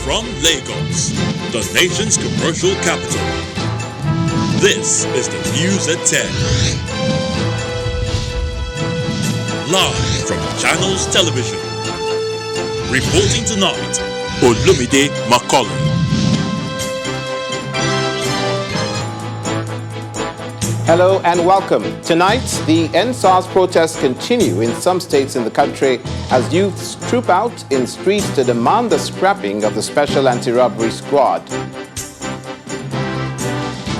From Lagos, the nation's commercial capital, this is the News at 10. Live from Channels Television. Reporting tonight, Olumide Macaulay. Hello and welcome. Tonight, the SARS protests continue in some states in the country as youths troop out in streets to demand the scrapping of the Special Anti-Robbery Squad.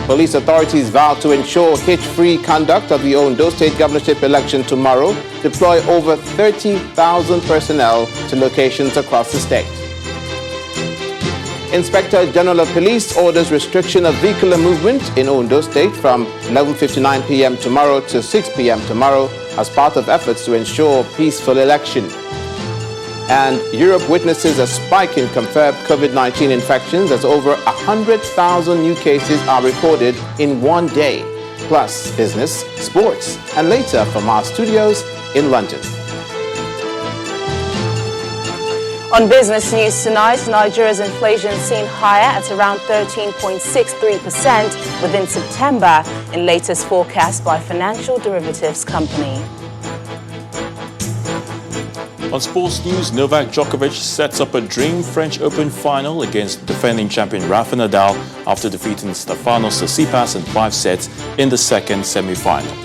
Police authorities vow to ensure hitch-free conduct of the Ondo state governorship election tomorrow, deploy over 30,000 personnel to locations across the state. Inspector General of Police orders restriction of vehicular movement in Ondo State from 11:59 p.m. tomorrow to 6 p.m. tomorrow as part of efforts to ensure peaceful election. And Europe witnesses a spike in confirmed COVID-19 infections as over 100,000 new cases are recorded in one day. Plus business, sports, and later from our studios in London. On business news tonight, Nigeria's inflation seen higher at around 13.63% within September in latest forecast by financial derivatives company. On sports news, Novak Djokovic sets up a dream French Open final against defending champion Rafa Nadal after defeating Stefanos Tsitsipas in 5 sets in the second semi-final.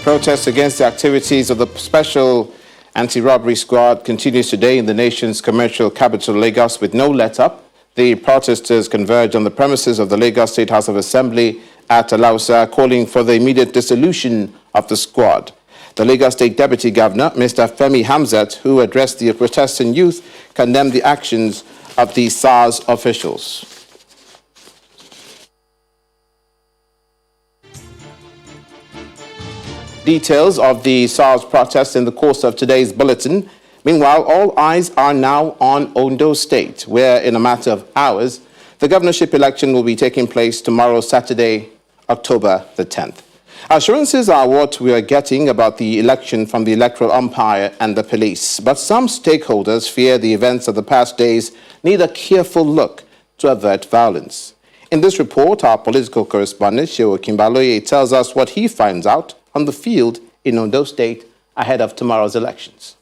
Protests against the activities of the Special Anti-Robbery Squad continues today in the nation's commercial capital, Lagos, with no let-up. The protesters converged on the premises of the Lagos State House of Assembly at Alausa, calling for the immediate dissolution of the squad. The Lagos State Deputy Governor, Mr. Femi Hamzat, who addressed the protesting youth, condemned the actions of the SARS officials. Details of the SARS protests in the course of today's bulletin. Meanwhile, all eyes are now on Ondo State, where in a matter of hours, the governorship election will be taking place tomorrow, Saturday, October the 10th. Assurances are what we are getting about the election from the electoral umpire and the police, but some stakeholders fear the events of the past days need a careful look to avert violence. In this report, our political correspondent, Shewa Kimbaloye, tells us what he finds out on the field in Ondo State ahead of tomorrow's elections.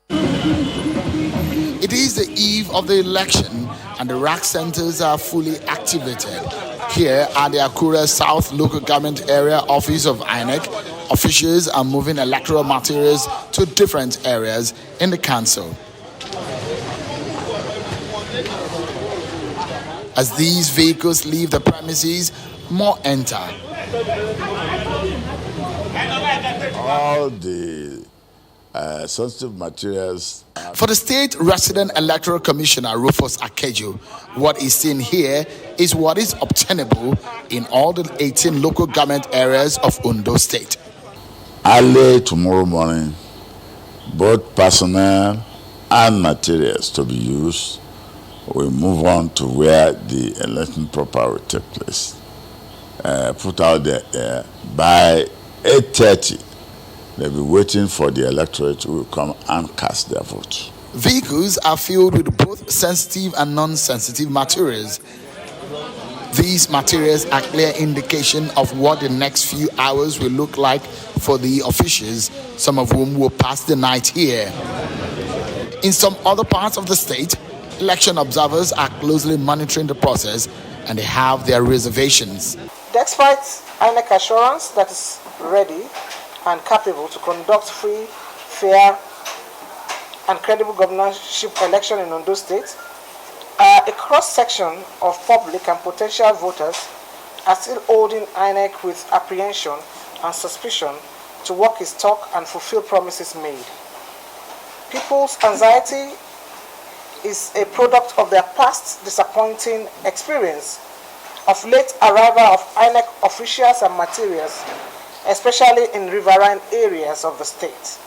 It is the eve of the election and the rack centers are fully activated. Here at the Akure South Local Government Area Office of INEC, officials are moving electoral materials to different areas in the council. As these vehicles leave the premises, more enter. All the sensitive materials. For the State Resident Electoral Commissioner, Rufus Akeju, what is seen here is what is obtainable in all the 18 local government areas of Ondo State. Early tomorrow morning, both personnel and materials to be used will move on to where the election proper will take place. Put out there by 8:30. They'll be waiting for the electorate to come and cast their vote. Vehicles are filled with both sensitive and non-sensitive materials. These materials are clear indication of what the next few hours will look like for the officials, some of whom will pass the night here. In some other parts of the state, election observers are closely monitoring the process and they have their reservations. Despite INEC assurance that is ready and capable to conduct free, fair, and credible governorship election in Ondo State, a cross-section of public and potential voters are still holding INEC with apprehension and suspicion to walk his talk and fulfill promises made. People's anxiety is a product of their past disappointing experience of late arrival of INEC officials and materials, especially in riverine areas of the state.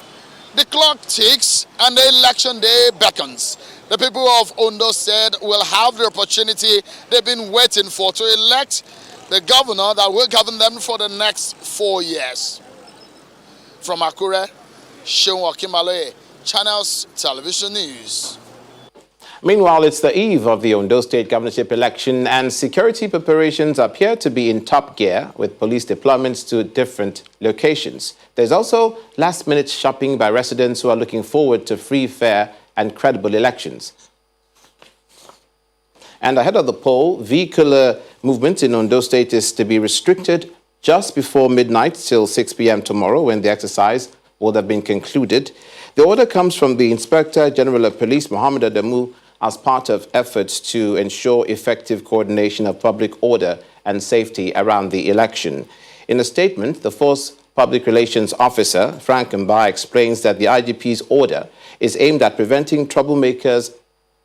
The clock ticks and the election day beckons. The people of Ondo State will have the opportunity they've been waiting for to elect the governor that will govern them for the next 4 years. From Akure, Seun Okimaloye, Channels Television News. Meanwhile, it's the eve of the Ondo State governorship election, and security preparations appear to be in top gear with police deployments to different locations. There's also last-minute shopping by residents who are looking forward to free, fair and credible elections. And ahead of the poll, vehicular movement in Ondo State is to be restricted just before midnight till 6 p.m. tomorrow, when the exercise will have been concluded. The order comes from the Inspector General of Police, Mohammed Adamu, as part of efforts to ensure effective coordination of public order and safety around the election. In a statement, the Force Public Relations Officer, Frank Mba, explains that the IGP's order is aimed at preventing troublemakers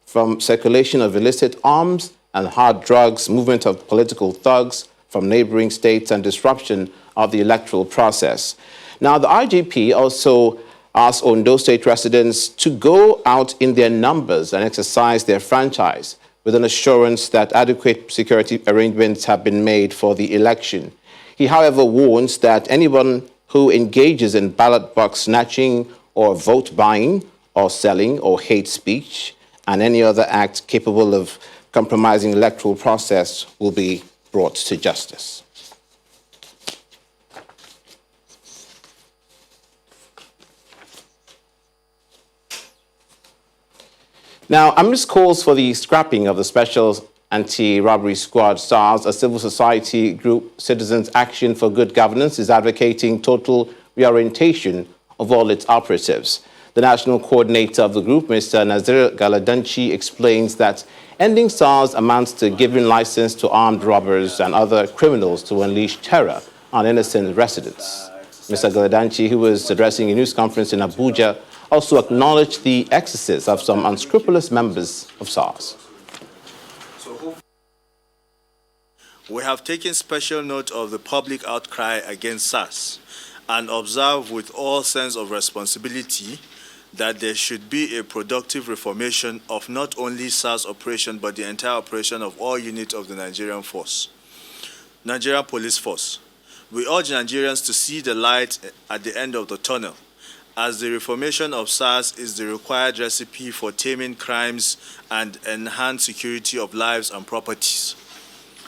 from circulation of illicit arms and hard drugs, movement of political thugs from neighboring states, and disruption of the electoral process. Now, the IGP also asked Ondo State residents to go out in their numbers and exercise their franchise with an assurance that adequate security arrangements have been made for the election. He, however, warns that anyone who engages in ballot box snatching or vote buying or selling or hate speech and any other act capable of compromising the electoral process will be brought to justice. Now, amidst calls for the scrapping of the Special Anti-Robbery Squad, SARS, a civil society group, Citizens Action for Good Governance, is advocating total reorientation of all its operatives. The national coordinator of the group, Mr. Nazir Galadanchi, explains that ending SARS amounts to giving license to armed robbers and other criminals to unleash terror on innocent residents. Mr. Galadanchi, who was addressing a news conference in Abuja, also acknowledged the excesses of some unscrupulous members of SARS. We have taken special note of the public outcry against SARS and observe with all sense of responsibility that there should be a productive reformation of not only SARS operation but the entire operation of all units of the Nigerian Police Force. We urge Nigerians to see the light at the end of the tunnel, as the reformation of SARS is the required recipe for taming crimes and enhanced security of lives and properties.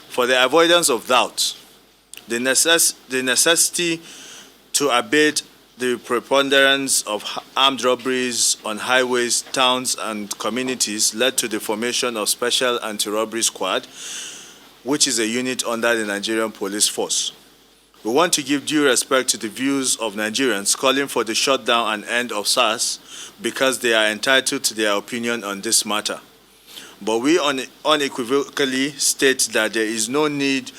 For the avoidance of doubt, the necessity to abate the preponderance of armed robberies on highways, towns, and communities led to the formation of Special Anti-Robbery Squad, which is a unit under the Nigerian Police Force. We want to give due respect to the views of Nigerians calling for the shutdown and end of SARS because they are entitled to their opinion on this matter. But we unequivocally state that there is no need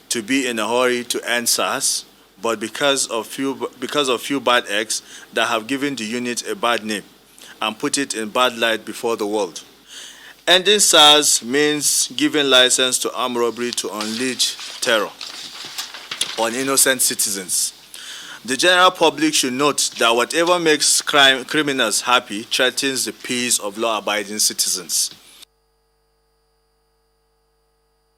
to be in a hurry to end SARS, but because of few bad eggs that have given the unit a bad name and put it in bad light before the world. Ending SARS means giving license to armed robbery to unleash terror on innocent citizens. The general public should note that whatever makes criminals happy threatens the peace of law-abiding citizens.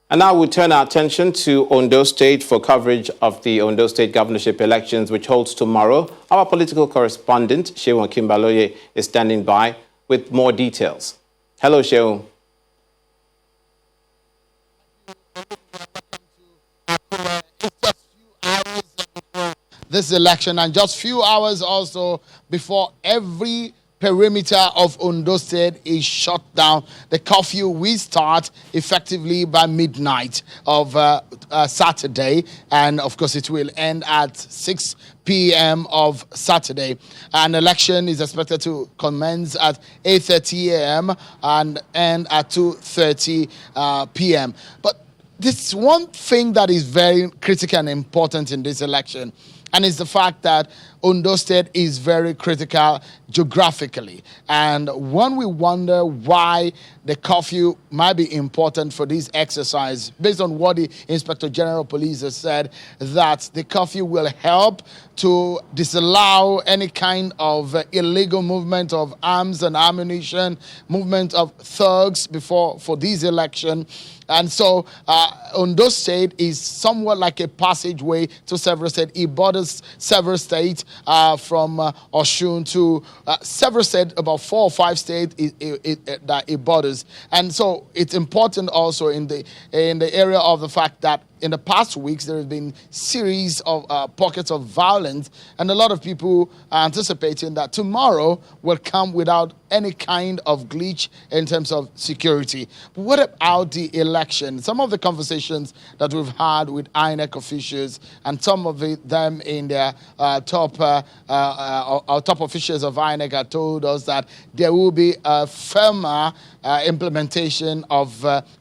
And now we turn our attention to Ondo State for coverage of the Ondo State governorship elections, which holds tomorrow. Our political correspondent, Seun Okimaloye, is standing by with more details. Hello, Seun. This election, and just few hours also before every perimeter of Ondo State is shut down. The curfew will start effectively by midnight of Saturday, and of course it will end at 6 p.m. of Saturday. An election is expected to commence at 8:30 a.m. and end at 2:30 p.m. But This one thing that is very critical and important in this election, and it's the fact that Ondo State is very critical geographically. And when we wonder why the curfew might be important for this exercise, based on what the Inspector General of Police has said, that the curfew will help to disallow any kind of illegal movement of arms and ammunition, movement of thugs for this election. And so Ondo State is somewhat like a passageway to several states. It borders several states from Oshun to several states, about 4 or 5 states that it borders. And so it's important also in the area of the fact that in the past weeks, there have been series of pockets of violence, and a lot of people are anticipating that tomorrow will come without any kind of glitch in terms of security. But what about the election? Some of the conversations that we've had with INEC officials and some of them in their top officials of INEC have told us that there will be a firmer implementation of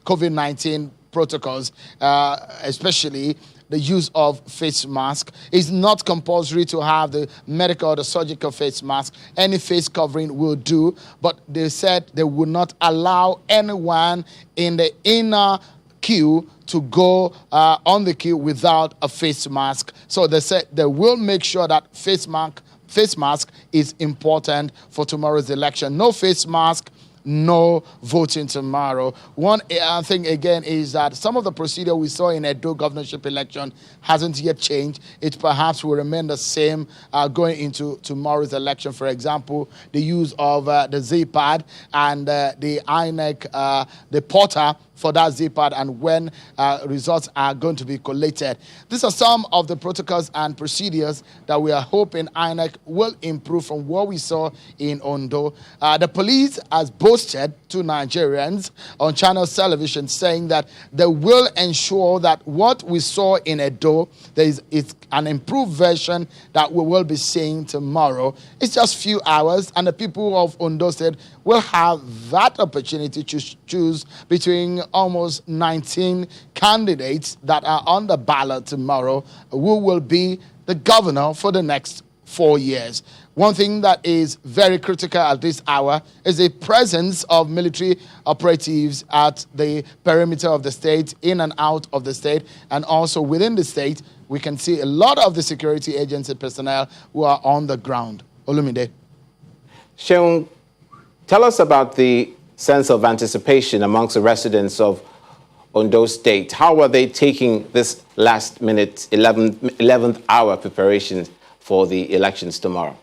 COVID-19 protocols, especially the use of face mask. It's not compulsory to have the medical or the surgical face mask. Any face covering will do, but they said they would not allow anyone in the inner queue to go on the queue without a face mask. So they said they will make sure that face mask is important for tomorrow's election. No face mask, no voting tomorrow. One thing again is that some of the procedure we saw in Edo governorship election hasn't yet changed. It perhaps will remain the same going into tomorrow's election. For example, the use of the Z-pad and the INEC, the portal for that Z-pad, and when results are going to be collated. These are some of the protocols and procedures that we are hoping INEC will improve from what we saw in Ondo. The police has boasted to Nigerians on channels television saying that they will ensure that what we saw in Edo, it's an improved version that we will be seeing tomorrow. It's just few hours, and the people of Ondo State will have that opportunity to choose between almost 19 candidates that are on the ballot tomorrow who will be the governor for the next 4 years. One thing that is very critical at this hour is the presence of military operatives at the perimeter of the state, in and out of the state, and also within the state. We can see a lot of the security agency personnel who are on the ground. Olumide. Sheung, tell us about the sense of anticipation amongst the residents of Ondo State. How are they taking this last-minute 11th hour preparation for the elections tomorrow?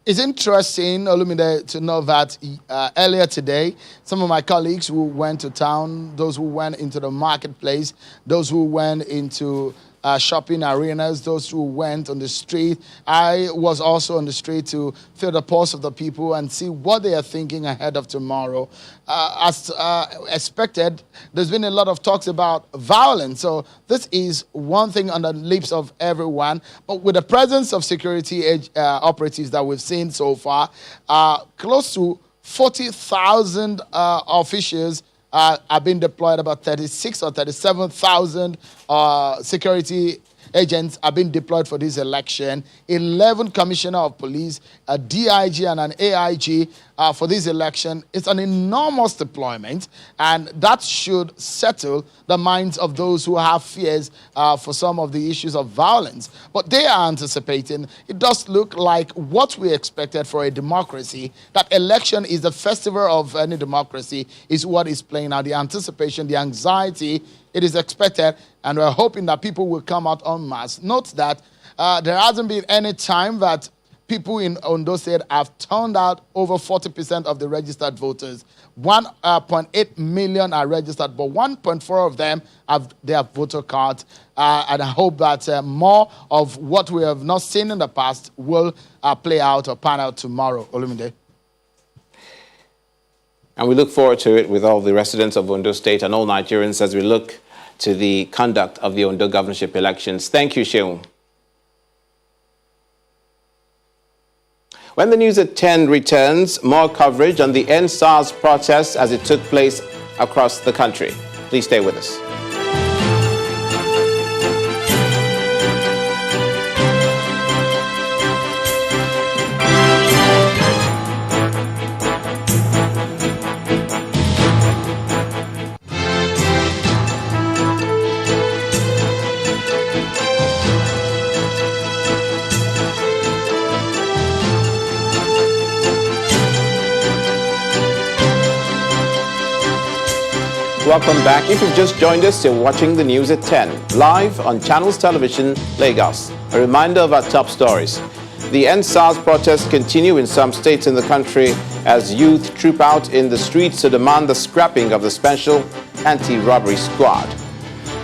It's interesting, Olumide, to know that earlier today, some of my colleagues who went to town, those who went into the marketplace, those who went into shopping arenas, those who went on the street. I was also on the street to feel the pulse of the people and see what they are thinking ahead of tomorrow. As expected, there's been a lot of talks about violence. So this is one thing on the lips of everyone. But with the presence of security operatives that we've seen so far, close to 40,000 officials have been deployed. About 36 or 37,000 security agents have been deployed for this election. 11 commissioner of police, a DIG and an AIG for this election. It's an enormous deployment, and that should settle the minds of those who have fears for some of the issues of violence. But they are anticipating, it does look like what we expected for a democracy, that election is the festival of any democracy, is what is playing out. The anticipation, the anxiety, it is expected, and we're hoping that people will come out en masse. Note that there hasn't been any time that people in Ondo State have turned out over 40% of the registered voters. 1.8 million are registered, but 1.4 of them have their voter cards. And I hope that more of what we have not seen in the past will play out or pan out tomorrow. Olumide. And we look forward to it with all the residents of Ondo State and all Nigerians as we look to the conduct of the Ondo governorship elections. Thank you, Sheung. When the news at 10 returns, more coverage on the End SARS protest as it took place across the country. Please stay with us. Welcome back. If you've just joined us, you're watching the news at 10, live on Channels Television, Lagos. A reminder of our top stories. The End SARS protests continue in some states in the country as youth troop out in the streets to demand the scrapping of the Special Anti-Robbery Squad.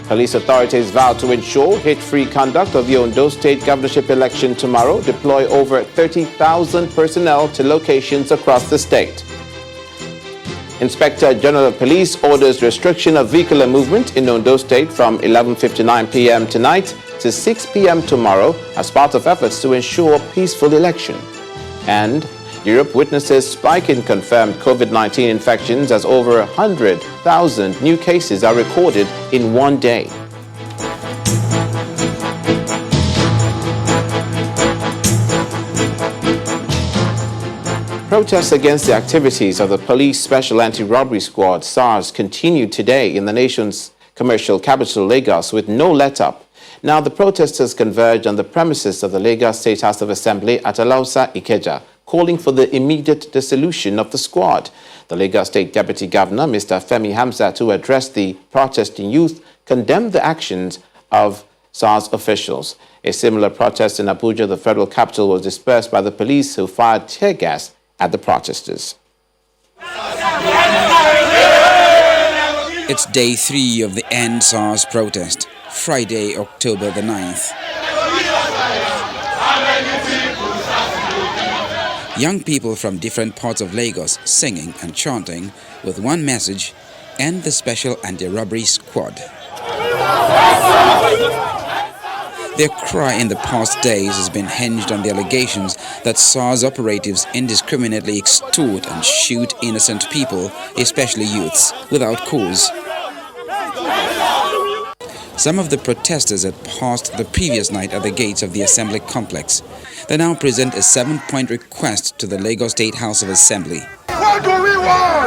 Police authorities vow to ensure hate-free conduct of the Ondo State governorship election tomorrow, deploy over 30,000 personnel to locations across the state. Inspector General of Police orders restriction of vehicular movement in Ondo State from 11:59 p.m. tonight to 6 p.m. tomorrow as part of efforts to ensure peaceful election. And Europe witnesses spike in confirmed COVID-19 infections as over 100,000 new cases are recorded in one day. Protests against the activities of the Police Special Anti-Robbery Squad, SARS, continued today in the nation's commercial capital, Lagos, with no let-up. Now, the protesters converged on the premises of the Lagos State House of Assembly at Alausa, Ikeja, calling for the immediate dissolution of the squad. The Lagos State Deputy Governor, Mr. Femi Hamzat, who addressed the protesting youth, condemned the actions of SARS officials. A similar protest in Abuja, the federal capital, was dispersed by the police, who fired tear gas at the protesters. It's day 3 of the End SARS protest, Friday, October the 9th. Young people from different parts of Lagos singing and chanting with one message: end the Special Anti-Robbery Squad. Their cry in the past days has been hinged on the allegations that SARS operatives indiscriminately extort and shoot innocent people, especially youths, without cause. Some of the protesters had passed the previous night at the gates of the Assembly complex. They now present a 7-point request to the Lagos State House of Assembly. What do we want?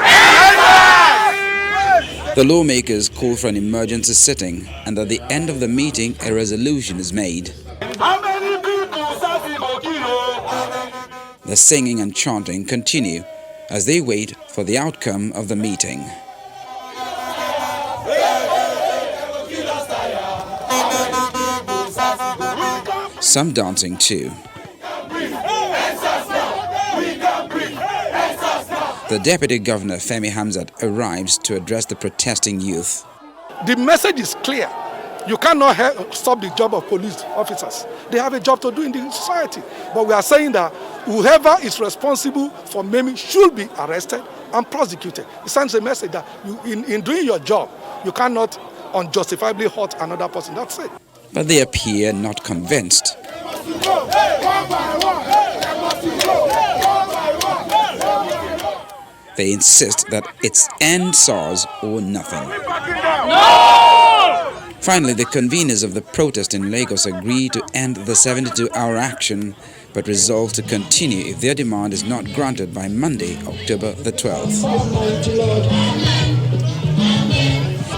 The lawmakers call for an emergency sitting, and at the end of the meeting, a resolution is made. The singing and chanting continue as they wait for the outcome of the meeting. Some dancing too. The Deputy Governor, Femi Hamzat, arrives to address the protesting youth. The message is clear. You cannot stop the job of police officers. They have a job to do in the society. But we are saying that whoever is responsible for maiming should be arrested and prosecuted. It sends a message that in doing your job, you cannot unjustifiably hurt another person. That's it. But they appear not convinced. They insist that it's end SARS or nothing. No! Finally, the conveners of the protest in Lagos agree to end the 72-hour action, but resolve to continue if their demand is not granted by Monday, October the 12th.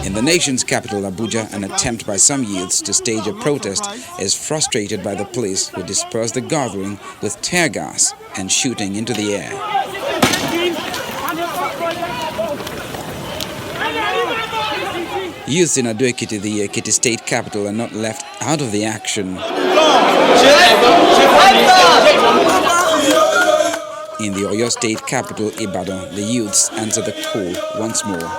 In the nation's capital, Abuja, an attempt by some youths to stage a protest is frustrated by the police, who disperse the gathering with tear gas and shooting into the air. Youths in Ado Ekiti, the Ekiti state capital, are not left out of the action. In the Oyo state capital, Ibadan, the youths answer the call once more.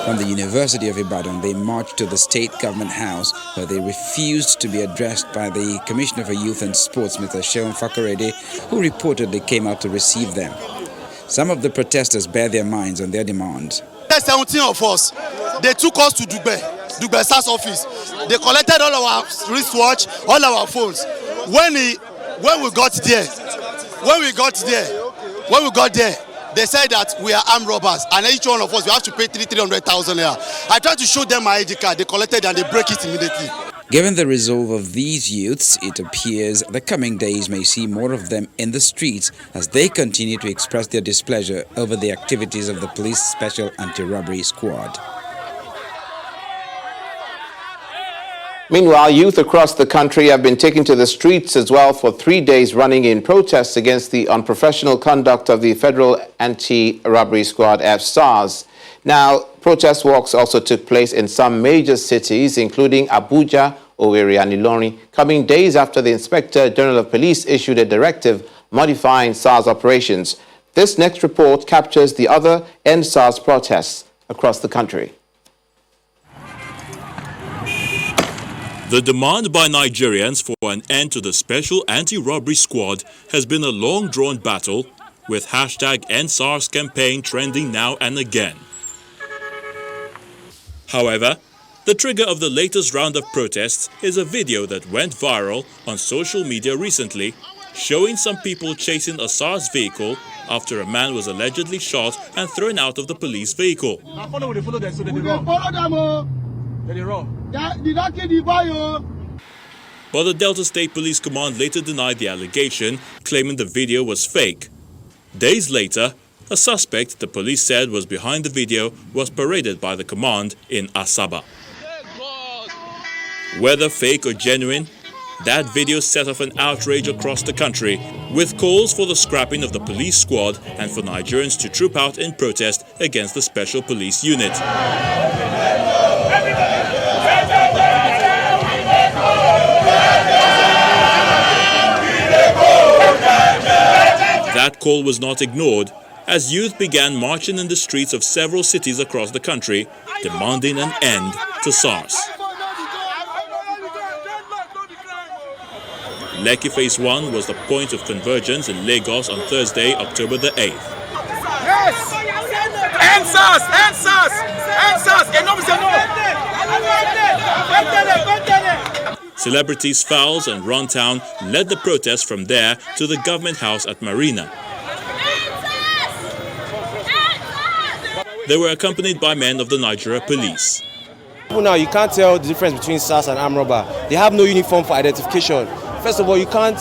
From the University of Ibadan, they marched to the state government house, where they refused to be addressed by the Commissioner for Youth and Sports, Mr. Sheon Fakorede, who reportedly came out to receive them. Some of the protesters bear their minds on their demands. 17 of us, they took us to Dugbe SARS office. They collected all our wristwatch, all our phones. When we got there, they said that we are armed robbers, and each one of us, we have to pay 300,000 naira. I tried to show them my ID card, they collected and they break it immediately. Given the resolve of these youths, it appears the coming days may see more of them in the streets as they continue to express their displeasure over the activities of the police special anti-robbery squad. Meanwhile, youth across the country have been taken to the streets as well for 3 days running in protests against the unprofessional conduct of the Federal Anti-Robbery Squad, SARS. Now, protest walks also took place in some major cities, including Abuja, Owerri and Ilorin, coming days after the Inspector General of Police issued a directive modifying SARS operations. This next report captures the other End SARS protests across the country. The demand by Nigerians for an end to the Special Anti-Robbery Squad has been a long-drawn battle, with #EndSARS campaign trending now and again. However, the trigger of the latest round of protests is a video that went viral on social media recently, showing some people chasing a SARS vehicle after a man was allegedly shot and thrown out of the police vehicle. But the Delta State Police Command later denied the allegation, claiming the video was fake. Days later, a suspect the police said was behind the video was paraded by the command in Asaba. Whether fake or genuine, that video set off an outrage across the country, with calls for the scrapping of the police squad and for Nigerians to troop out in protest against the Special Police Unit. That call was not ignored, as youth began marching in the streets of several cities across the country, demanding an end to SARS. Lekki Phase 1 was the point of convergence in Lagos on Thursday, October the 8th. Yes! End SARS! End SARS! End SARS! Enough is enough! Celebrities Fowles and Runtown led the protest from there to the government house at Marina. They were accompanied by men of the Nigeria Police. Now you can't tell the difference between SARS and armed robber. They have no uniform for identification. First of all, you can't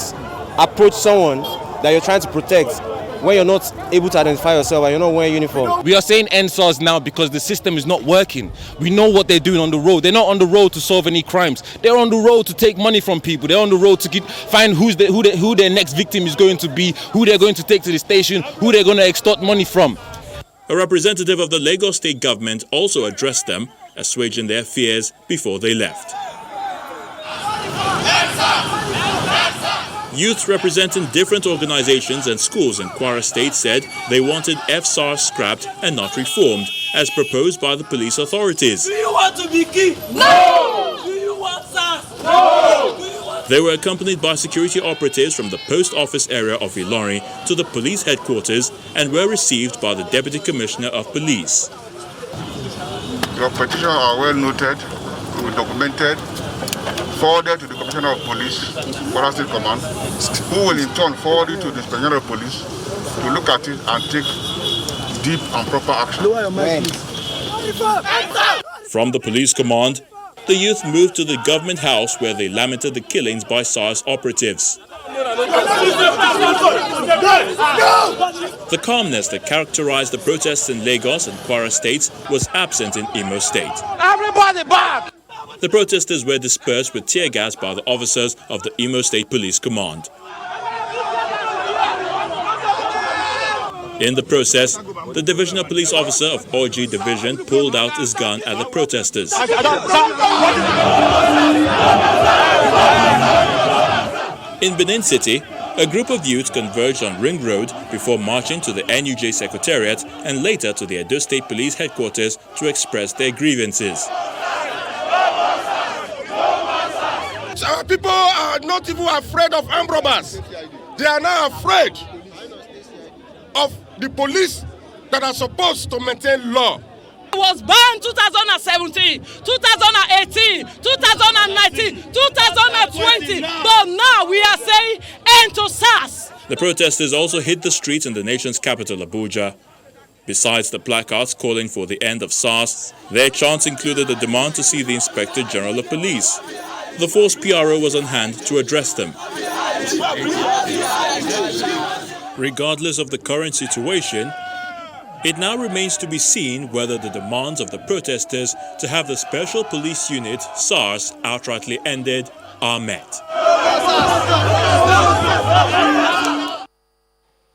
approach someone that you're trying to protect when you're not able to identify yourself and you're not wearing uniform. We are saying end SARS now because the system is not working. We know what they're doing on the road. They're not on the road to solve any crimes. They're on the road to take money from people. They're on the road to find who their next victim is going to be, who they're going to take to the station, who they're going to extort money from. A representative of the Lagos state government also addressed them, assuaging their fears before they left. Youths representing different organizations and schools in Kwara State said they wanted FSARS scrapped and not reformed, as proposed by the police authorities. Do you want to be king? No! Do you want SARS? No! They were accompanied by security operatives from the post office area of Ilorin to the police headquarters and were received by the Deputy Commissioner of Police. Your petitions are well noted, documented, forwarded to the Commissioner of Police, Kwara State Command, who will in turn forward it to the Inspector General of Police to look at it and take deep and proper action. From the police command, the youth moved to the government house where they lamented the killings by SARS operatives. The calmness that characterized the protests in Lagos and Kwara states was absent in Imo State. Everybody back! The protesters were dispersed with tear gas by the officers of the Imo State Police Command. In the process, the divisional police officer of Oji Division pulled out his gun at the protesters. In Benin City, a group of youths converged on Ring Road before marching to the NUJ Secretariat and later to the Edo State Police Headquarters to express their grievances. Our people are not even afraid of armed robbers. They are now afraid of the police that are supposed to maintain law. It was banned 2017, 2018, 2019, 2020, but now we are saying end to SARS. The protesters also hit the streets in the nation's capital, Abuja. Besides the placards calling for the end of SARS, their chants included a demand to see the Inspector General of Police. The force PRO was on hand to address them. Regardless of the current situation, it now remains to be seen whether the demands of the protesters to have the Special Police Unit, SARS, outrightly ended are met.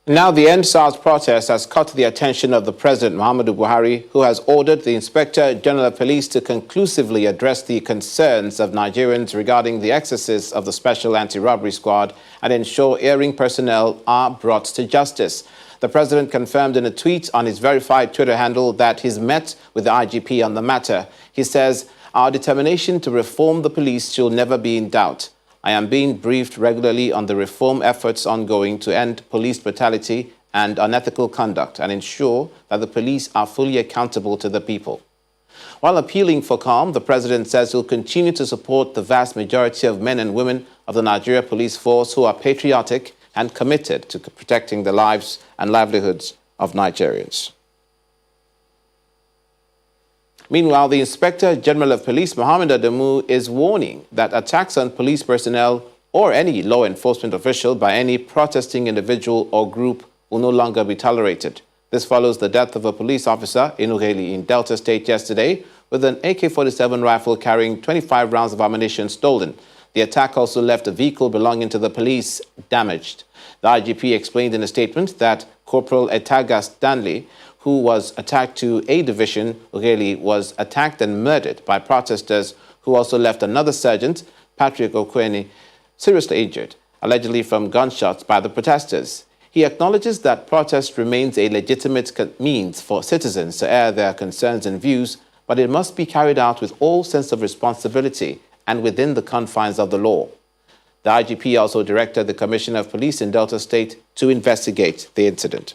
Now the End SARS protest has caught the attention of the President Muhammadu Buhari, who has ordered the Inspector General of Police to conclusively address the concerns of Nigerians regarding the excesses of the Special Anti-Robbery Squad and ensure erring personnel are brought to justice. The President confirmed in a tweet on his verified Twitter handle that he's met with the IGP on the matter. He says, "Our determination to reform the police shall never be in doubt. I am being briefed regularly on the reform efforts ongoing to end police brutality and unethical conduct and ensure that the police are fully accountable to the people." While appealing for calm, the President says he'll continue to support the vast majority of men and women of the Nigeria Police Force who are patriotic and committed to protecting the lives and livelihoods of Nigerians. Meanwhile, the Inspector General of Police, Mohammed Adamu, is warning that attacks on police personnel or any law enforcement official by any protesting individual or group will no longer be tolerated. This follows the death of a police officer in Ughelli in Delta State yesterday with an AK-47 rifle carrying 25 rounds of ammunition stolen. The attack also left a vehicle belonging to the police damaged. The IGP explained in a statement that Corporal Etaga Stanley, who was attacked to A Division, Ughelli, was attacked and murdered by protesters who also left another sergeant, Patrick Okweni, seriously injured, allegedly from gunshots by the protesters. He acknowledges that protest remains a legitimate means for citizens to air their concerns and views, but it must be carried out with all sense of responsibility and within the confines of the law. The IGP also directed the Commissioner of Police in Delta State to investigate the incident.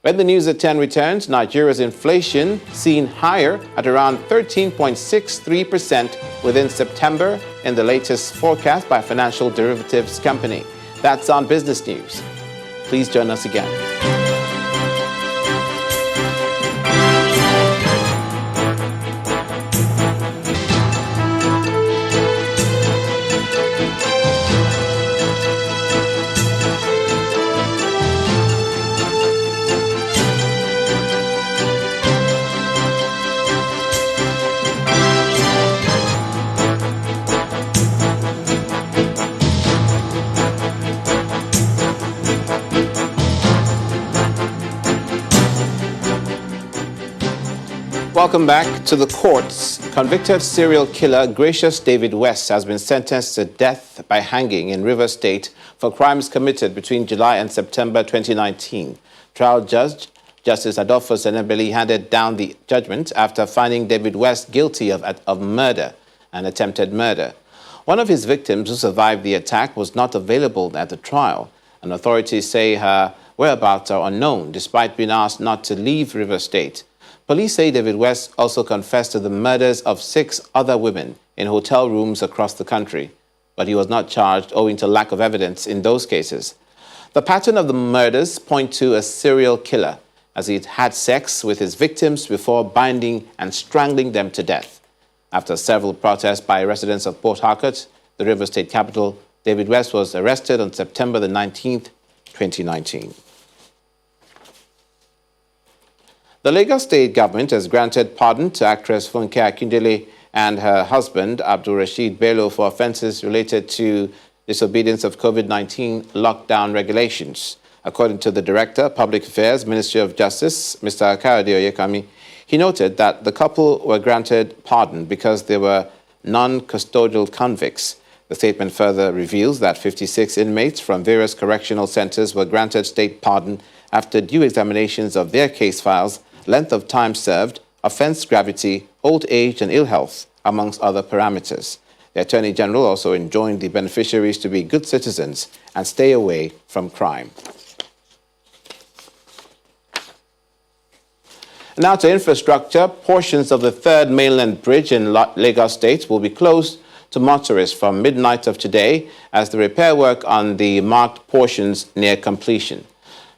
When the news at 10 returns, Nigeria's inflation seen higher at around 13.63% within September in the latest forecast by financial derivatives company. That's on Business News. Please join us again. Welcome back to the courts. Convicted serial killer Gracious David West has been sentenced to death by hanging in Rivers State for crimes committed between July and September 2019. Trial judge Justice Adolphus Enebeli handed down the judgment after finding David West guilty of murder and attempted murder. One of his victims who survived the attack was not available at the trial, and authorities say her whereabouts are unknown despite being asked not to leave Rivers State. Police say David West also confessed to the murders of 6 other women in hotel rooms across the country, but he was not charged owing to lack of evidence in those cases. The pattern of the murders point to a serial killer, as he had sex with his victims before binding and strangling them to death. After several protests by residents of Port Harcourt, the Rivers State capital, David West was arrested on September the 19th, 2019. The Lagos State government has granted pardon to actress Funke Akindele and her husband, Abdul Rashid Bello, for offenses related to disobedience of COVID-19 lockdown regulations. According to the Director, Public Affairs, Ministry of Justice, Mr. Kayode Oyekami, he noted that the couple were granted pardon because they were non-custodial convicts. The statement further reveals that 56 inmates from various correctional centers were granted state pardon after due examinations of their case files, length of time served, offense gravity, old age and ill health, amongst other parameters. The Attorney General also enjoined the beneficiaries to be good citizens and stay away from crime. Now to infrastructure. Portions of the third mainland bridge in Lagos State will be closed to motorists from midnight of today as the repair work on the marked portions near completion.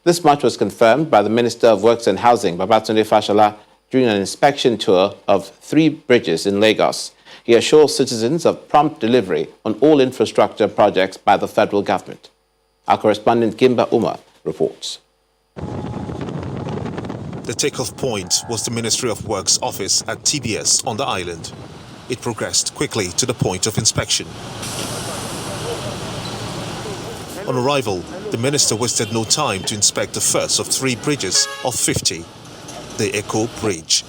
This much was confirmed by the Minister of Works and Housing, Babatunde Fashola, during an inspection tour of 3 bridges in Lagos. He assures citizens of prompt delivery on all infrastructure projects by the federal government. Our correspondent Gimba Umar reports. The takeoff point was the Ministry of Works office at TBS on the island. It progressed quickly to the point of inspection. On arrival, the minister wasted no time to inspect the first of 3 bridges of 50, the Echo Bridge.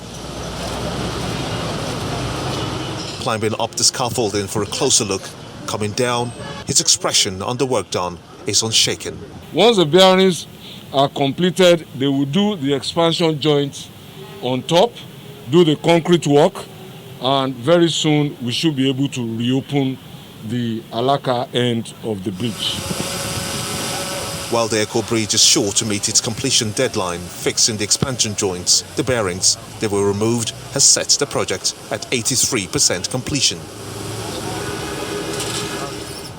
Climbing up the scaffolding for a closer look, coming down, his expression on the work done is unshaken. Once the bearings are completed, they will do the expansion joints on top, do the concrete work, and very soon we should be able to reopen the Alaka end of the bridge. While the Echo Bridge is sure to meet its completion deadline, fixing the expansion joints, the bearings that were removed has set the project at 83% completion.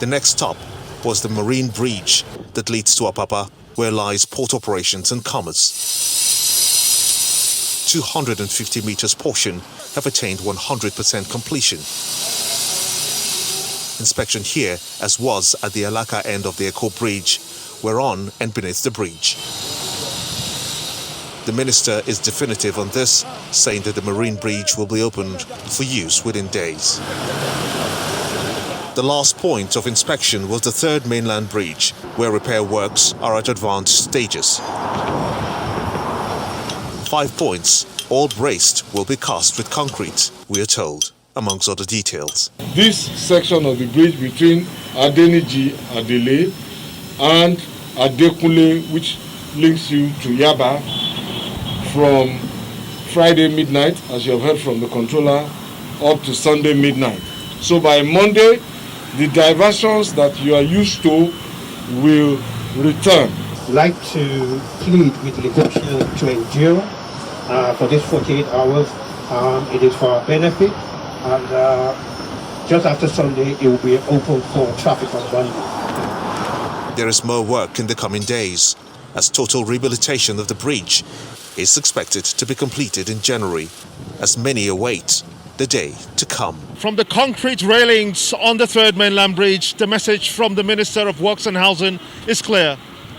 The next stop was the Marine Bridge that leads to Apapa, where lies port operations and commerce. 250 meters portion have attained 100% completion. Inspection here, as was at the Alaka end of the Echo Bridge, were on and beneath the bridge. The minister is definitive on this, saying that the Marine Bridge will be opened for use within days. The last point of inspection was the 3rd mainland bridge, where repair works are at advanced stages. 5 points, all braced, will be cast with concrete, we are told, amongst other details. This section of the bridge between Adeniji Adele and Adekunle, which links you to Yaba, from Friday midnight, as you have heard from the controller, up to Sunday midnight. So by Monday, the diversions that you are used to will return. I'd like to plead with the devotion to endure for these 48 hours. It is for our benefit, and just after Sunday, it will be open for traffic on Monday. There is more work in the coming days, as total rehabilitation of the bridge is expected to be completed in January, as many await the day to come. From the concrete railings on the 3rd mainland bridge, the message from the Minister of Works and Housing is clear: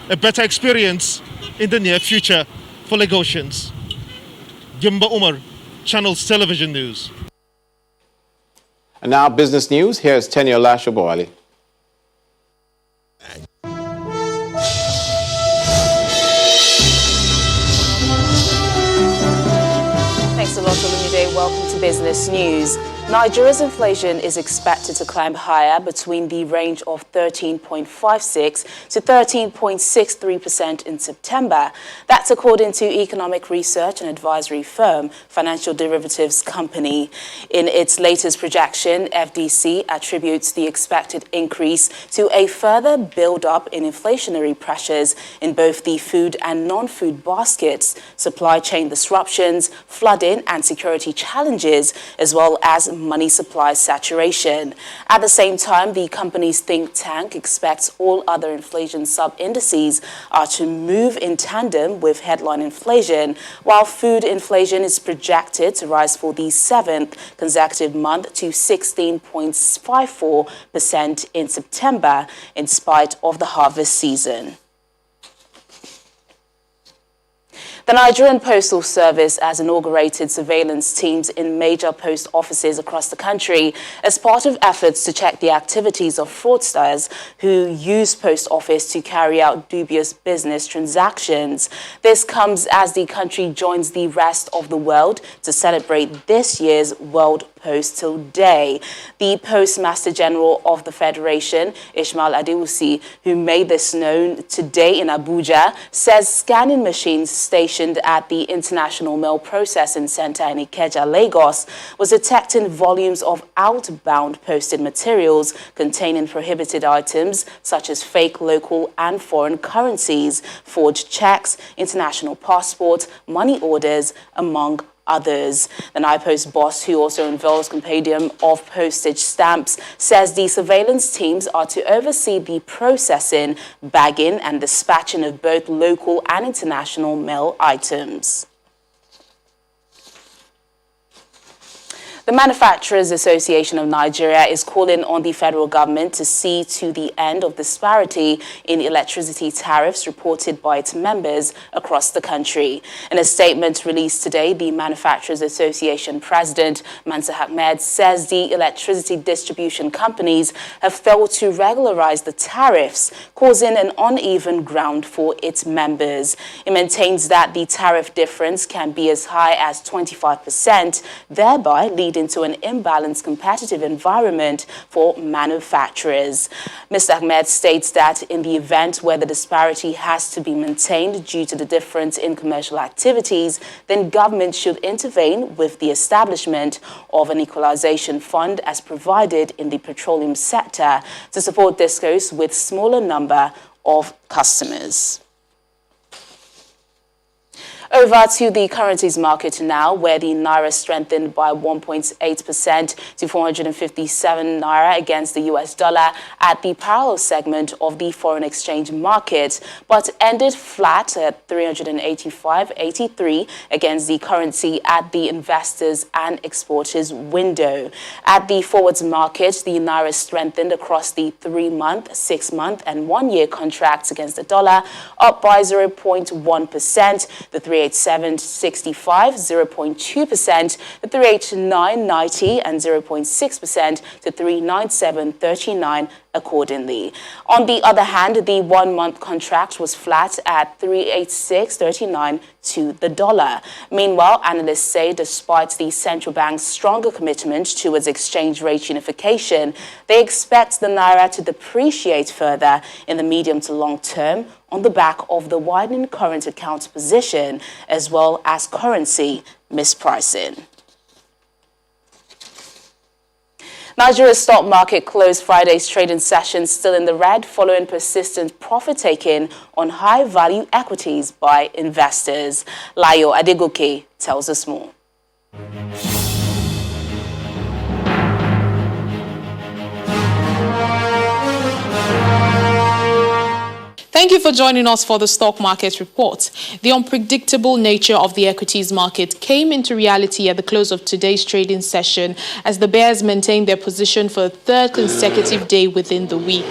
a better experience in the near future for Lagosians. Gimba Umar, Channels Television News. And now business news. Here's Teniola Shoboali. Thanks a lot, Olumide. Welcome to Business News. Nigeria's inflation is expected to climb higher between the range of 13.56 to 13.63% in September. That's according to economic research and advisory firm Financial Derivatives Company. In its latest projection, FDC attributes the expected increase to a further build-up in inflationary pressures in both the food and non-food baskets, supply chain disruptions, flooding and security challenges, as well as money supply saturation. At the same time, the company's think tank expects all other inflation sub-indices are to move in tandem with headline inflation, while food inflation is projected to rise for the 7th consecutive month to 16.54% in September, in spite of the harvest season. The Nigerian Postal Service has inaugurated surveillance teams in major post offices across the country as part of efforts to check the activities of fraudsters who use post office to carry out dubious business transactions. This comes as the country joins the rest of the world to celebrate this year's World Postal Day. The Postmaster General of the Federation, Ishmael Adewusi, who made this known today in Abuja, says scanning machines stationed at the International Mail Processing Center in Ikeja, Lagos, was detecting volumes of outbound posted materials containing prohibited items such as fake local and foreign currencies, forged checks, international passports, money orders, among others. The NIPOS boss, who also unveils compendium of postage stamps, says the surveillance teams are to oversee the processing, bagging and dispatching of both local and international mail items. The Manufacturers Association of Nigeria is calling on the federal government to see to the end of disparity in electricity tariffs reported by its members across the country. In a statement released today, the Manufacturers Association President, Mansa Ahmed, says the electricity distribution companies have failed to regularize the tariffs, causing an uneven ground for its members. It maintains that the tariff difference can be as high as 25%, thereby leading into an imbalanced competitive environment for manufacturers. Mr. Ahmed states that in the event where the disparity has to be maintained due to the difference in commercial activities, then government should intervene with the establishment of an equalization fund as provided in the petroleum sector to support discos with smaller number of customers. Over to the currencies market now, where the Naira strengthened by 1.8% to 457 Naira against the US dollar at the parallel segment of the foreign exchange market, but ended flat at 385.83 against the currency at the investors and exporters window. At the forwards market, the Naira strengthened across the 3-month, 6-month and 1-year contracts against the dollar, up by 0.1%, the 387.65, 0.2%, the 389.90 and 0.6% to 397.39 accordingly. On the other hand, the 1-month contract was flat at 386.39 to the dollar. Meanwhile, analysts say despite the central bank's stronger commitment towards exchange rate unification, they expect the Naira to depreciate further in the medium to long term on the back of the widening current account position as well as currency mispricing. Nigeria's stock market closed Friday's trading session still in the red following persistent profit-taking on high-value equities by investors. Layo Adegoke tells us more. Thank you for joining us for the stock market report. The unpredictable nature of the equities market came into reality at the close of today's trading session as the bears maintained their position for a third consecutive day within the week.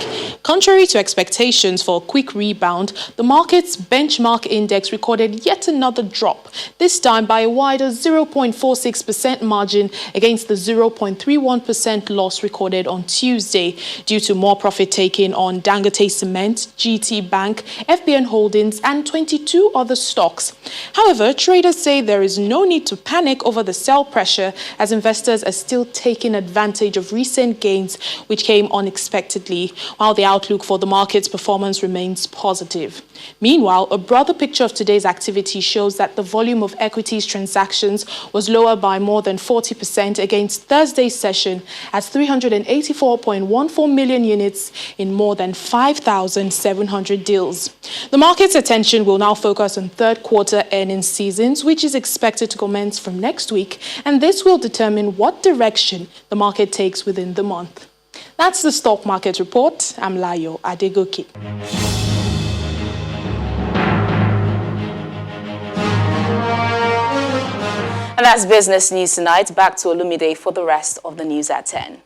Contrary to expectations for a quick rebound, the market's benchmark index recorded yet another drop, this time by a wider 0.46% margin against the 0.31% loss recorded on Tuesday due to more profit taken on Dangote Cement, GT Bank, FBN Holdings, and 22 other stocks. However, traders say there is no need to panic over the sell pressure as investors are still taking advantage of recent gains, which came unexpectedly, while the outlook for the market's performance remains positive. Meanwhile, a broader picture of today's activity shows that the volume of equities transactions was lower by more than 40% against Thursday's session at 384.14 million units in more than 5,700 deals. The market's attention will now focus on third quarter earnings seasons, which is expected to commence from next week, and this will determine what direction the market takes within the month. That's the stock market report. I'm Layo Adegoke. And that's business news tonight. Back to Olumide for the rest of the news at 10.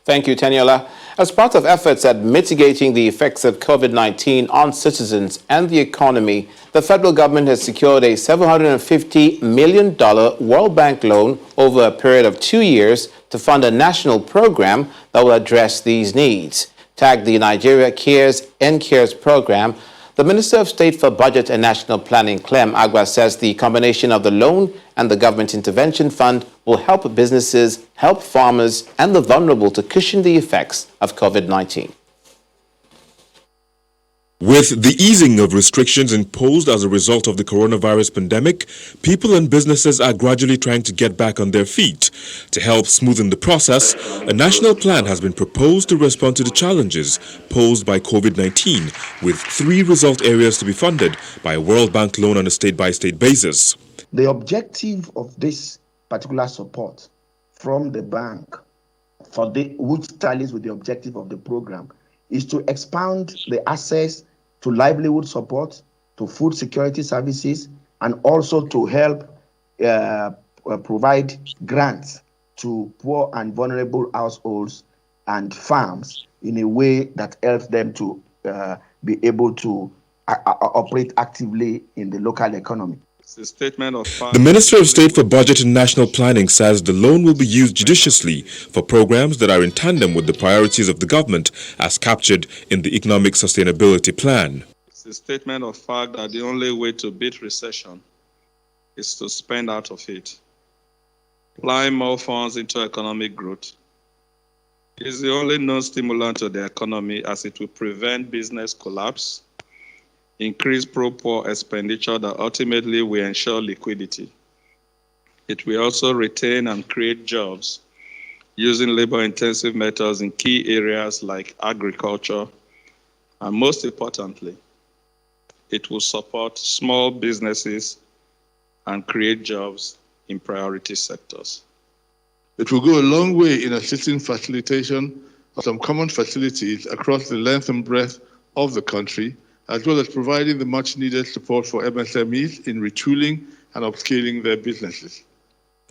Thank you, Teniola. As part of efforts at mitigating the effects of COVID-19 on citizens and the economy, the federal government has secured a $750 million World Bank loan over a period of 2 years to fund a national program that will address these needs. Tagged the Nigeria Cares NCares program, the Minister of State for Budget and National Planning, Clem Agua, says the combination of the loan and the Government Intervention Fund will help businesses, help farmers and the vulnerable to cushion the effects of COVID-19. With the easing of restrictions imposed as a result of the coronavirus pandemic, people and businesses are gradually trying to get back on their feet. To help smoothen the process, a national plan has been proposed to respond to the challenges posed by COVID-19, with 3 result areas to be funded by a World Bank loan on a state-by-state basis. The objective of this particular support from the bank, which tallies with the objective of the program, is to expand the access to livelihood support, to food security services, and also to help provide grants to poor and vulnerable households and farms in a way that helps them to be able to operate actively in the local economy. The Minister of State for Budget and National Planning says the loan will be used judiciously for programs that are in tandem with the priorities of the government as captured in the Economic Sustainability Plan. It's a statement of fact that the only way to beat recession is to spend out of it. Applying more funds into economic growth is the only non-stimulant to the economy, as it will prevent business collapse, increase pro-poor expenditure that ultimately will ensure liquidity. It will also retain and create jobs using labor-intensive methods in key areas like agriculture, and most importantly, it will support small businesses and create jobs in priority sectors. It will go a long way in assisting facilitation of some common facilities across the length and breadth of the country, as well as providing the much-needed support for MSMEs in retooling and upscaling their businesses.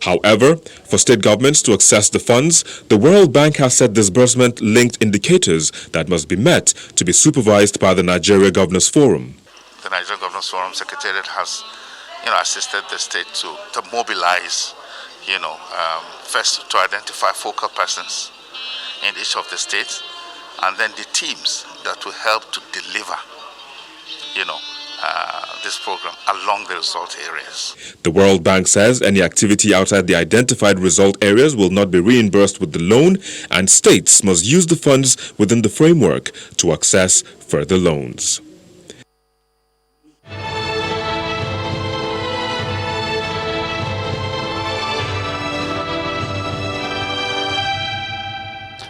However, for state governments to access the funds, the World Bank has set disbursement-linked indicators that must be met to be supervised by the Nigeria Governors Forum. The Nigeria Governors Forum Secretariat has, assisted the state to mobilize, first to identify focal persons in each of the states, and then the teams that will help to deliver this program along the result areas. The World Bank says any activity outside the identified result areas will not be reimbursed with the loan, and states must use the funds within the framework to access further loans.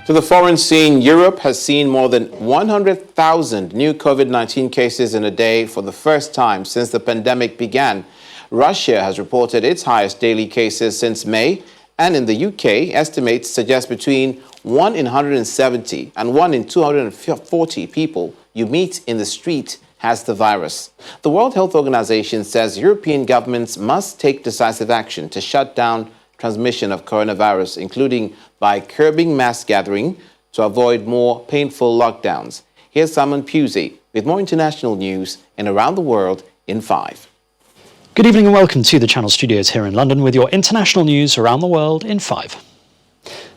To the foreign scene, Europe has seen more than 100,000 new COVID-19 cases in a day for the first time since the pandemic began. Russia has reported its highest daily cases since May, and in the UK, estimates suggest between 1 in 170 and 1 in 240 people you meet in the street has the virus. The World Health Organization says European governments must take decisive action to shut down transmission of coronavirus, including by curbing mass gathering to avoid more painful lockdowns. Here's Simon Pusey with more international news and around the world in 5. Good evening and welcome to the Channel Studios here in London with your international news around the world in 5.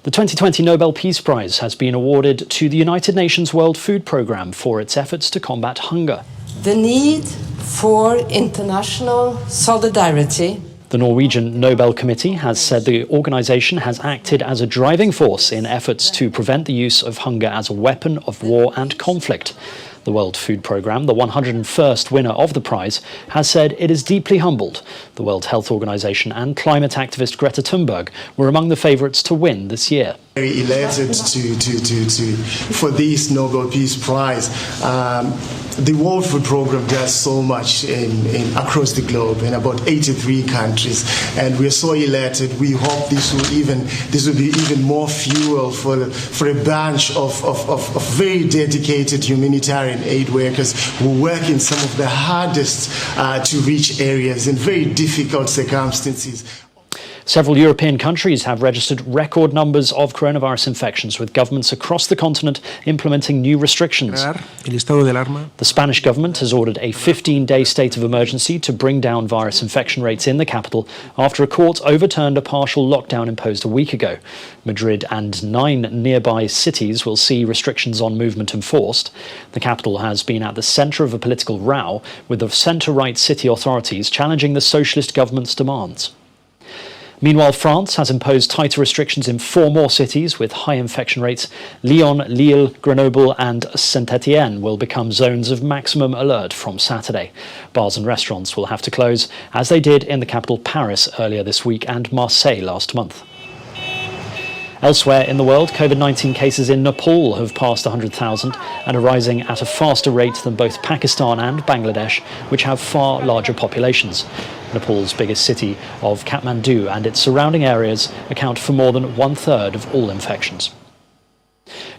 The 2020 Nobel Peace Prize has been awarded to the United Nations World Food Programme for its efforts to combat hunger. The need for international solidarity. The Norwegian Nobel Committee has said the organisation has acted as a driving force in efforts to prevent the use of hunger as a weapon of war and conflict. The World Food Programme, the 101st winner of the prize, has said it is deeply humbled. The World Health Organization and climate activist Greta Thunberg were among the favourites to win this year. Very elated for this Nobel Peace Prize. The World Food Programme does so much across the globe in about 83 countries, and we're so elated. We hope this will be even more fuel for a bunch of very dedicated humanitarian aid workers who work in some of the hardest to reach areas in very difficult circumstances. Several European countries have registered record numbers of coronavirus infections, with governments across the continent implementing new restrictions. The Spanish government has ordered a 15-day state of emergency to bring down virus infection rates in the capital after a court overturned a partial lockdown imposed a week ago. Madrid and 9 nearby cities will see restrictions on movement enforced. The capital has been at the centre of a political row, with the centre-right city authorities challenging the socialist government's demands. Meanwhile, France has imposed tighter restrictions in 4 more cities with high infection rates. Lyon, Lille, Grenoble and Saint-Étienne will become zones of maximum alert from Saturday. Bars and restaurants will have to close, as they did in the capital Paris earlier this week and Marseille last month. Elsewhere in the world, COVID-19 cases in Nepal have passed 100,000 and are rising at a faster rate than both Pakistan and Bangladesh, which have far larger populations. Nepal's biggest city of Kathmandu and its surrounding areas account for more than 1/3 of all infections.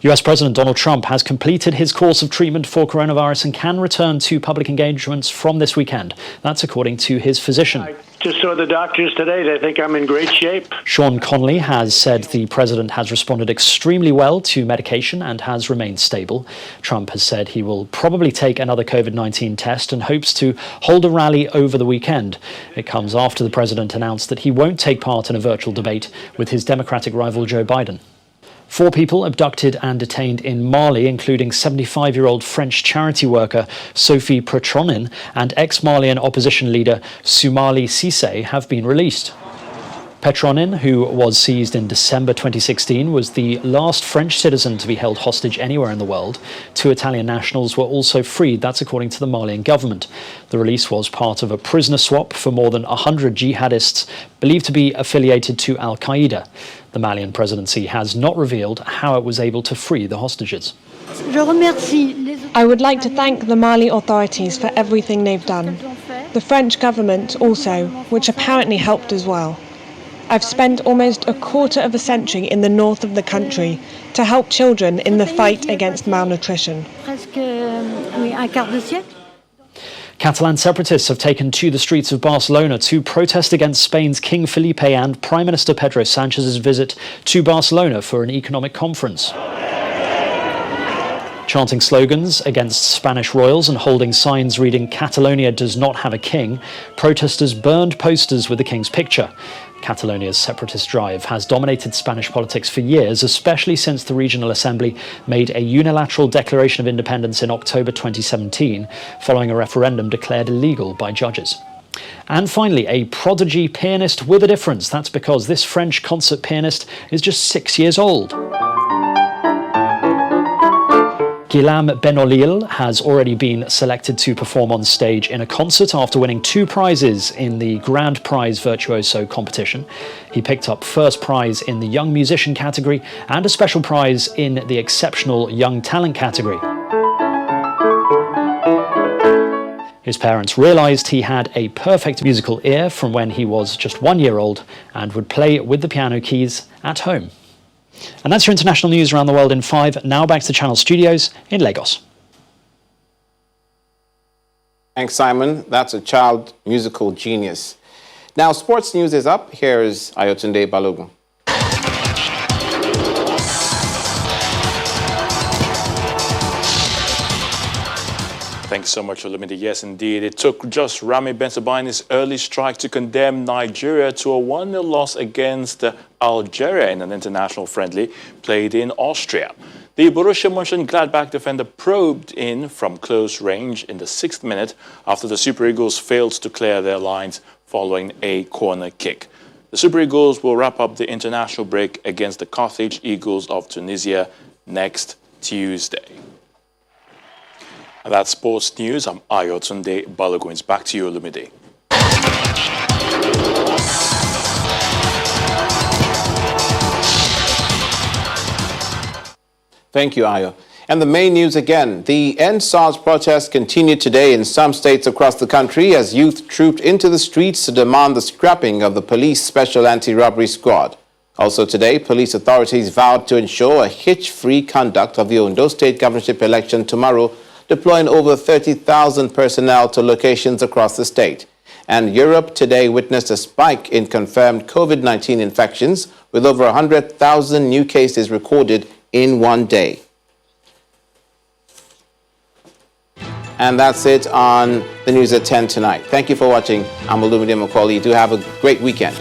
US President Donald Trump has completed his course of treatment for coronavirus and can return to public engagements from this weekend. That's according to his physician. I just saw the doctors today. They think I'm in great shape. Sean Conley has said the president has responded extremely well to medication and has remained stable. Trump has said he will probably take another COVID-19 test and hopes to hold a rally over the weekend. It comes after the president announced that he won't take part in a virtual debate with his Democratic rival Joe Biden. 4 people abducted and detained in Mali, including 75-year-old French charity worker Sophie Petronin and ex-Malian opposition leader Soumali Cissé, have been released. Petronin, who was seized in December 2016, was the last French citizen to be held hostage anywhere in the world. 2 Italian nationals were also freed, that's according to the Malian government. The release was part of a prisoner swap for more than 100 jihadists believed to be affiliated to Al-Qaeda. The Malian presidency has not revealed how it was able to free the hostages. I would like to thank the Mali authorities for everything they've done. The French government also, which apparently helped as well. I've spent almost a quarter of a century in the north of the country to help children in the fight against malnutrition. Catalan separatists have taken to the streets of Barcelona to protest against Spain's King Felipe and Prime Minister Pedro Sanchez's visit to Barcelona for an economic conference. Chanting slogans against Spanish royals and holding signs reading "Catalonia does not have a king," protesters burned posters with the king's picture. Catalonia's separatist drive has dominated Spanish politics for years, especially since the Regional Assembly made a unilateral declaration of independence in October 2017, following a referendum declared illegal by judges. And finally, a prodigy pianist with a difference. That's because this French concert pianist is just 6 years old. Guillaume Benolil has already been selected to perform on stage in a concert after winning 2 prizes in the Grand Prize Virtuoso competition. He picked up first prize in the Young Musician category and a special prize in the Exceptional Young Talent category. His parents realised he had a perfect musical ear from when he was just 1 year old and would play with the piano keys at home. And that's your international news around the world in 5. Now back to the Channel Studios in Lagos. Thanks, Simon. That's a child musical genius. Now, sports news is up. Here is Ayotunde Balogun. Thanks so much, Olumide. Yes, indeed. It took just Rami Bentabani's early strike to condemn Nigeria to a 1-0 loss against Algeria in an international friendly played in Austria. The Borussia Mönchengladbach defender probed in from close range in the 6th minute after the Super Eagles failed to clear their lines following a corner kick. The Super Eagles will wrap up the international break against the Carthage Eagles of Tunisia next Tuesday. And that's sports news. I'm Ayotunde Balogun. It's back to you, Olumide. Thank you, Ayo. And the main news again. The End SARS protests continued today in some states across the country as youth trooped into the streets to demand the scrapping of the police special anti-robbery squad. Also today, police authorities vowed to ensure a hitch-free conduct of the Ondo state governorship election tomorrow, deploying over 30,000 personnel to locations across the state. And Europe today witnessed a spike in confirmed COVID-19 infections, with over 100,000 new cases recorded in one day. And that's it on the news at 10 tonight. Thank you for watching. I'm Olumide Macaulay. Do have a great weekend.